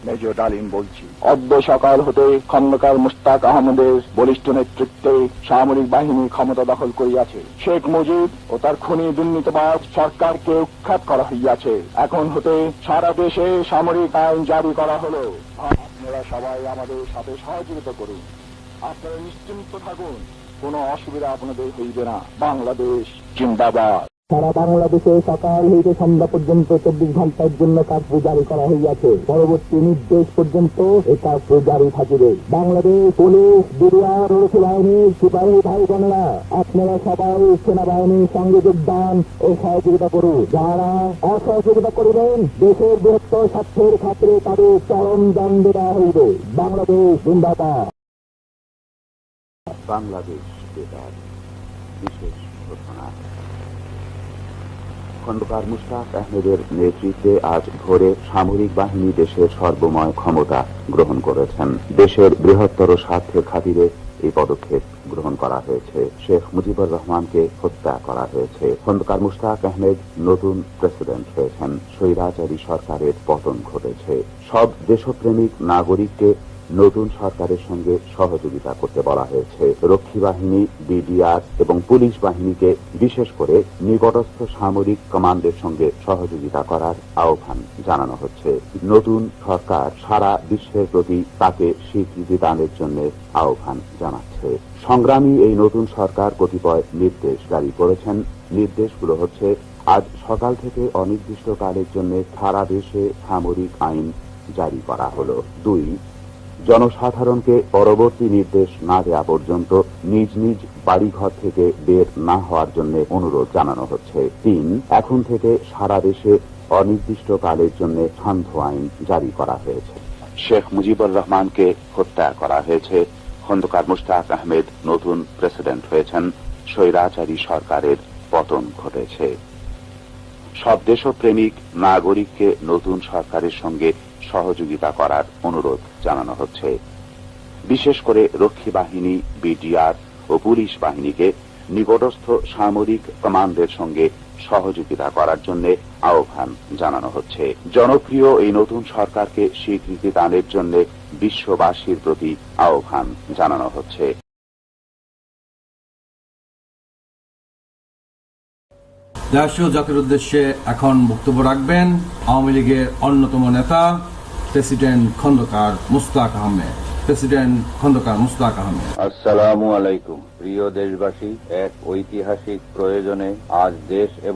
Major ডালিম বলছি। অদ্য সকাল হতে খন্দকার মুশতাক আহমদের বলিষ্ঠ নেতৃত্বে সামরিক বাহিনী ক্ষমতা দখল করিয়াছে। শেখ মুজিব ও তার খুনি দুর্নীতিবাজ সরকারকে উৎখাত করা হইয়াছে। এখন হতে সারা দেশে সামরিক আইন জারি করা হলো। আপনারা সবাই আমাদের সাথে সহযোগিতা করুন। আপনারা নিশ্চিন্ত থাকুন, কোনো অসুবিধা আপনাদের হইবে না। বাংলাদেশ জিন্দাবাদ। সারা বাংলাদেশে সকাল হইতে সন্ধ্যা পর্যন্ত 24 ঘন্টার জন্য কার্ফিউ জারি করা হইয়াছে। পরবর্তী নির্দেশ পর্যন্ত এই কার্ফিউ জারি থাকিবে। বাংলাদেশ পুলিশ, বিডিআর, রক্ষী বাহিনী, সিপাহী ভাই বোনেরা, আপনারা সবাই সেনাবাহিনীর সঙ্গে যোগদান ও সহযোগিতা করুন। যারা অসহযোগিতা করিবেন, দেশের বৃহত্তর স্বার্থের খাতিরে তাদের চরম দণ্ড দেওয়া হইবে। বাংলাদেশ জিন্দাবাদ। বাংলাদেশ বেতার বিশেষ ঘোষণা। খন্দকার মুশতাক আহমেদের নেতৃত্বে আজ ভোরে সামরিক বাহিনী দেশের সর্বময় ক্ষমতা গ্রহণ করেছেন। দেশের বৃহত্তর স্বার্থের খাতিরে এই পদক্ষেপ গ্রহণ করা হয়েছে। শেখ মুজিবুর রহমানকে হত্যা করা হয়েছে। খন্দকার মুশতাক আহমেদ নতুন প্রেসিডেন্ট হয়েছেন। স্বৈরাচারী সরকারের পতন ঘটেছে। সব দেশপ্রেমিক নাগরিককে নতুন সরকারের সঙ্গে সহযোগিতা করতে বলা হয়েছে। রক্ষী বাহিনী, বিডিআর এবং পুলিশ বাহিনীকে বিশেষ করে নিকটস্থ সামরিক কমান্ডের সঙ্গে সহযোগিতা করার আহ্বান জানানো হচ্ছে। নতুন সরকার সারা বিশ্বের প্রতি তাকে স্বীকৃতি দানের জন্য আহ্বান জানাচ্ছে। সংগ্রামী এই নতুন সরকার কতিপয় নির্দেশ জারি করেছেন। নির্দেশগুলো হচ্ছে: আজ সকাল থেকে অনির্দিষ্টকালের জন্য সারা দেশে সামরিক আইন জারি করা হলো। 2, জনসাধারণকে পরবর্তী নির্দেশ না দেওয়া পর্যন্ত নিজ নিজ বাড়িঘর থেকে বের না হওয়ার জন্য অনুরোধ জানানো হচ্ছে। 3, এখন থেকে সারা দেশে অনির্দিষ্টকালের জন্য সান্ধ্য আইন জারি করা হয়েছে। শেখ মুজিবুর রহমানকে হত্যা করা হয়েছে। খন্দকার মুশতাক আহমেদ নতুন প্রেসিডেন্ট হয়েছেন। স্বৈরাচারী সরকারের পতন ঘটেছে। সব দেশপ্রেমিক নাগরিককে নতুন সরকারের সঙ্গে সহযোগিতা করার অনুরোধ জানানো হচ্ছে। বিশেষ করে রক্ষী বাহিনী, বিডিআর ও পুলিশ বাহিনীকে নিকটস্থ সামরিক কমান্ডের সঙ্গে সহযোগিতা করার জন্য আহ্বান জানানো হচ্ছে। জনপ্রিয় এই নতুন সরকারকে স্বীকৃতি দানের জন্য বিশ্ববাসীর প্রতি আহ্বান জানানো হচ্ছে। রাষ্ট্রীয় জাতির উদ্দেশ্যে এখন বক্তব্য রাখবেন আওয়ামী লীগের অন্যতম নেতা প্রেসিডেন্ট খন্দকার মুশতাক আহমেদ। প্রেসিডেন্ট খন্দকার মুশতাক আহমেদ। আসসালামু আলাইকুম। প্রিয় দেশবাসী, এক ঐতিহাসিক প্রয়োজনে আজ দেশ এবং